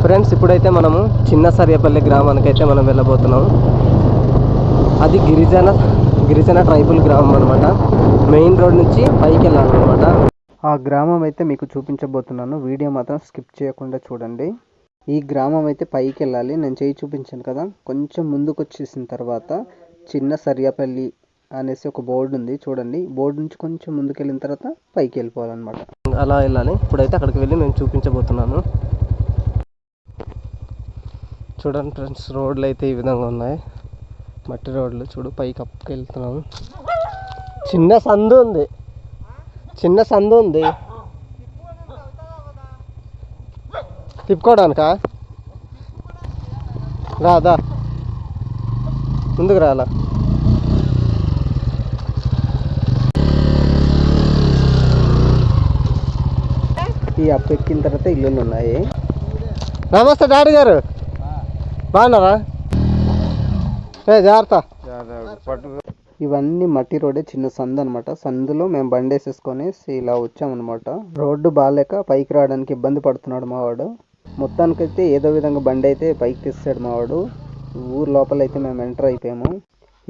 Friends, ఇప్పుడైతే మనము చిన్న సర్యపల్లి గ్రామానికి అయితే మనం వెళ్ళబోతున్నాం. అది గిరిజన ట్రైబల్ గ్రామం అనమాట. మెయిన్ రోడ్ నుంచి పైకి వెళ్ళాలన్నమాట. ఆ గ్రామం అయితే మీకు చూపించబోతున్నాను. వీడియో మాత్రం స్కిప్ చేయకుండా చూడండి. ఈ గ్రామం అయితే పైకి వెళ్ళాలి. నేను చేయి చూపించాను కదా, కొంచెం ముందుకు వచ్చేసిన తర్వాత చిన్న సర్యపల్లి అనేసి ఒక బోర్డు ఉంది చూడండి. బోర్డు నుంచి కొంచెం ముందుకు వెళ్ళిన తర్వాత పైకి వెళ్ళిపోవాలన్నమాట. అలా వెళ్ళాలి. ఇప్పుడైతే అక్కడికి వెళ్ళి నేను చూపించబోతున్నాను. చూడండి ఫ్రెండ్స్, రోడ్లు అయితే ఈ విధంగా ఉన్నాయి. మట్టి రోడ్లు చూడు, పైకి అప్పుకి వెళ్తున్నాము. చిన్న సందు ఉంది తిప్పుకోవడానికా? రాదా, ముందుకు రాలా. ఈ అప్పు ఎక్కిన తర్వాత ఇల్లులు ఉన్నాయి. నమస్తే డాడీ గారు, బాగున్నారా? జాగ్రత్త. ఇవన్నీ మట్టి రోడ్డే, చిన్న సందు అనమాట. సందులో మేము బండి వేసేసుకొని ఇలా వచ్చామన్నమాట. రోడ్డు బాగాలేక పైకి రావడానికి ఇబ్బంది పడుతున్నాడు మావాడు. మొత్తానికైతే ఏదో విధంగా బండి అయితే పైకి తీస్తాడు మావాడు. ఊరు లోపల అయితే మేము ఎంటర్ అయిపోయాము.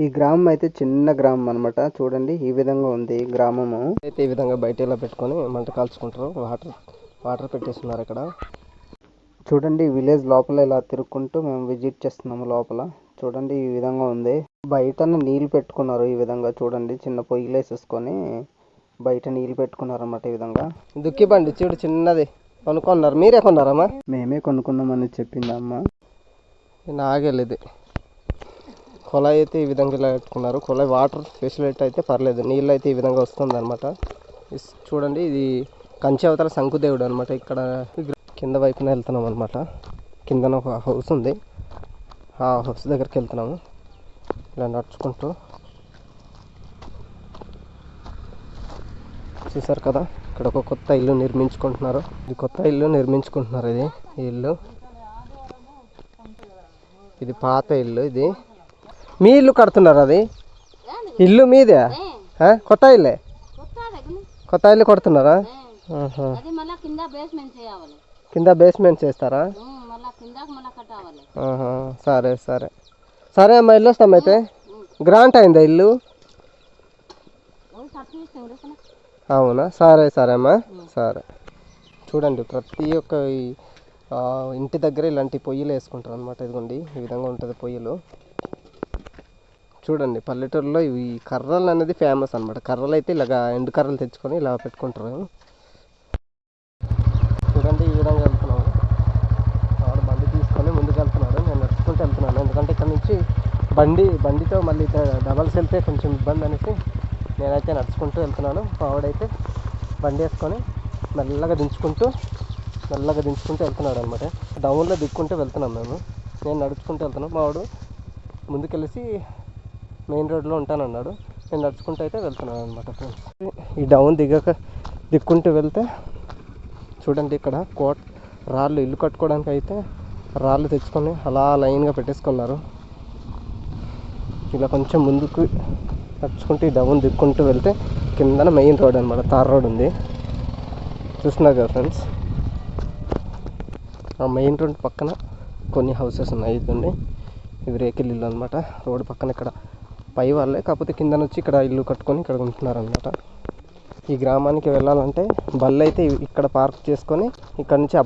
ఈ గ్రామం అయితే చిన్న గ్రామం అనమాట. చూడండి ఈ విధంగా ఉంది గ్రామము. అయితే ఈ విధంగా బయట ఇలా పెట్టుకొని మంట కాల్చుకుంటారు. వాటర్ పెట్టేస్తున్నారు ఇక్కడ. చూడండి విలేజ్ లోపల ఇలా తిరుక్కుంటూ మేము విజిట్ చేస్తున్నాము లోపల. చూడండి ఈ విధంగా ఉంది. బయట నీళ్ళు పెట్టుకున్నారు ఈ విధంగా. చూడండి చిన్న పొయ్యిలు వేసేసుకొని బయట నీళ్ళు పెట్టుకున్నారు అన్నమాట. ఈ విధంగా దుక్కి బండి చూడు, చిన్నది కొనుక్కున్నారు. మీరే కొన్నారమ్మా? మేమే కొనుక్కున్నామని చెప్పింది అమ్మ. నాగేది కుళాయి అయితే ఈ విధంగా ఇలా పెట్టుకున్నారు. కుళాయి వాటర్ ఫెసిలిటీ అయితే పర్లేదు, నీళ్ళు అయితే ఈ విధంగా వస్తుంది అనమాట. చూడండి ఇది కంచి అవతల శంకుదేవుడు అనమాట. ఇక్కడ కింద వైపున వెళ్తున్నాం అనమాట. కిందన ఒక హౌస్ ఉంది, ఆ హౌస్ దగ్గరికి వెళ్తున్నాము ఇలా నడుచుకుంటూ. చూసారు కదా, ఇక్కడ ఒక కొత్త ఇల్లు నిర్మించుకుంటున్నారు. ఇది కొత్త ఇల్లు నిర్మించుకుంటున్నారు. ఈ ఇల్లు, ఇది పాత ఇల్లు. ఇది మీ ఇల్లు కడుతున్నారు? అది ఇల్లు మీదే? కొత్త ఇల్లే, కొత్త ఇల్లు కొడుతున్నారా? కింద బేస్మెంట్ చేస్తారా? సరే సరే సరే అమ్మా, ఇల్లు వస్తాం. అయితే గ్రాంట్ అయిందా ఇల్లు? అవునా, సరే సరే అమ్మా, సరే. చూడండి ప్రతి ఒక్క ఇంటి దగ్గర ఇలాంటి పొయ్యిలు వేసుకుంటారు అనమాట. ఇదిగోండి ఈ విధంగా ఉంటుంది పొయ్యిలు. చూడండి పల్లెటూరులో ఇవి కర్రలు అనేది ఫేమస్ అనమాట. కర్రలు అయితే ఇలాగా ఎండు కర్రలు తెచ్చుకొని ఇలా పెట్టుకుంటారు. చూడండి ఈ విధంగా వెళ్తున్నాము. వాడు బండి తీసుకొని ముందుకు వెళ్తున్నాడు, నేను నడుచుకుంటూ వెళ్తున్నాను. ఎందుకంటే ఇక్కడ నుంచి బండితో మళ్ళీ డబల్స్ వెళ్తే కొంచెం ఇబ్బంది అనేసి నేనైతే నడుచుకుంటూ వెళ్తున్నాను. మావాడైతే బండి వేసుకొని మెల్లగా దించుకుంటూ వెళ్తున్నాడు అనమాట. డౌన్లో దిక్కుంటూ వెళ్తున్నాం మేము. నేను నడుచుకుంటూ వెళ్తున్నాను, మావాడు ముందుకెళ్ళేసి మెయిన్ రోడ్లో ఉంటానన్నాడు. నేను నడుచుకుంటూ అయితే వెళ్తున్నాను అనమాట ఫ్రెండ్స్. ఈ డౌన్ దిక్కుంటూ వెళ్తే చూడండి ఇక్కడ రాళ్ళు, ఇల్లు కట్టుకోవడానికి అయితే రాళ్ళు తెచ్చుకొని అలా లైన్గా పెట్టేసుకున్నారు. ఇలా కొంచెం ముందుకు నడుచుకుంటూ డౌన్ దిక్కుంటూ వెళ్తే కిందన మెయిన్ రోడ్ అనమాట, తార్ రోడ్ ఉంది. చూస్తున్నారు కదా ఫ్రెండ్స్, ఆ మెయిన్ రోడ్ పక్కన కొన్ని హౌసెస్ ఉన్నాయి. ఇదండి ఇవి రేకిల్ ఇల్లు అనమాట. రోడ్డు పక్కన ఇక్కడ పై వాళ్ళే, కాకపోతే కింద నుంచి ఇక్కడ ఇల్లు కట్టుకొని ఇక్కడ ఉంటున్నారు అనమాట. ఈ గ్రామానికి వెళ్ళాలంటే బళ్ళు అయితే ఇక్కడ పార్క్ చేసుకొని ఇక్కడ నుంచి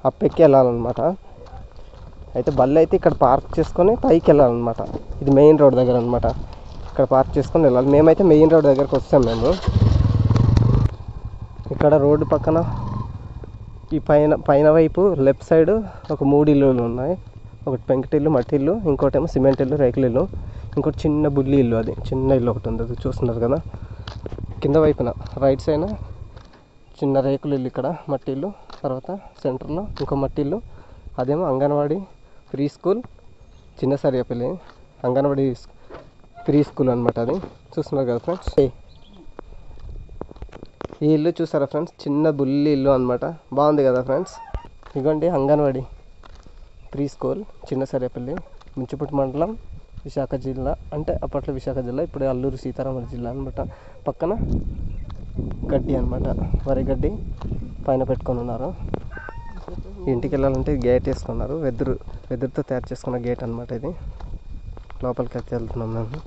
అప్పెక్కి వెళ్ళాలన్నమాట. అయితే బళ్ళు అయితే ఇక్కడ పార్క్ చేసుకొని పైకి వెళ్ళాలన్నమాట. ఇది మెయిన్ రోడ్ దగ్గర అనమాట. ఇక్కడ పార్క్ చేసుకొని వెళ్ళాలి. మేమైతే మెయిన్ రోడ్ దగ్గరకు వస్తాం మేము. ఇక్కడ రోడ్డు పక్కన ఈ పైన వైపు లెఫ్ట్ సైడ్ ఒక 3 ఇల్లులు ఉన్నాయి. ఒకటి పెంకుటిల్లు, మట్టి ఇల్లు, ఇంకోటేమో సిమెంట్ ఇల్లు, రేకుల ఇల్లు, ఇంకోటి చిన్న బుల్లి ఇల్లు. అది చిన్న ఇల్లు ఒకటి ఉంది, అది చూస్తున్నారు కదా. కింద వైపున రైట్ సైడ్ చిన్న రేకుల ఇల్లు, ఇక్కడ మట్టి ఇల్లు, తర్వాత సెంటర్లో ఇంకో మట్టి ఇల్లు. అదేమో అంగన్వాడీ ప్రీ స్కూల్, చిన్న సర్యపల్లి అంగన్వాడీ ప్రీ స్కూల్ అనమాట. అది చూస్తున్నారు కదా ఫ్రెండ్స్. ఈ ఇల్లు చూసారా ఫ్రెండ్స్, చిన్న బుల్లి ఇల్లు అనమాట. బాగుంది కదా ఫ్రెండ్స్. ఇదిగోండి అంగన్వాడీ ప్రీ స్కూల్, చిన్న సర్యపల్లి, ముంచుపుట్టు మండలం, విశాఖ జిల్లా. అంటే అప్పట్లో విశాఖ జిల్లా, ఇప్పుడు అల్లూరు సీతారామరాజు జిల్లా అనమాట. పక్కన గడ్డి అనమాట, వరి గడ్డి పైన పెట్టుకొని ఉన్నారు. ఇంటికి వెళ్ళాలంటే గేట్ వేసుకున్నారు, వెదురుతో తయారు చేసుకున్న గేట్ అనమాట ఇది. లోపలికి అయితే వెళ్తున్నాం మేము.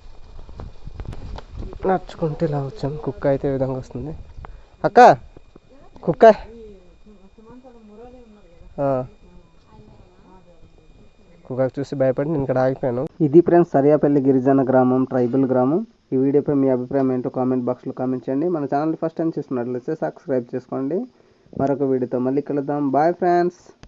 నడుచుకుంటే ఇలా వచ్చాము. కుక్క అయితే ఈ విధంగా వస్తుంది. అక్క కుక్క కుక్కకు చూసి భయపడి నేను ఇక్కడ ఆగిపోయాను. ఇది ఫ్రెండ్స్ సరియాపల్లి గిరిజన గ్రామం, ట్రైబల్ గ్రామం. ఈ వీడియోపై మీ అభిప్రాయం ఏంటో కామెంట్ బాక్స్లో కామెంట్ చేయండి. మన ఛానల్ ఫస్ట్ టైం చూస్తున్నట్లయితే సబ్స్క్రైబ్ చేసుకోండి. మరొక వీడియోతో మళ్ళీ కలుద్దాం. Bye friends.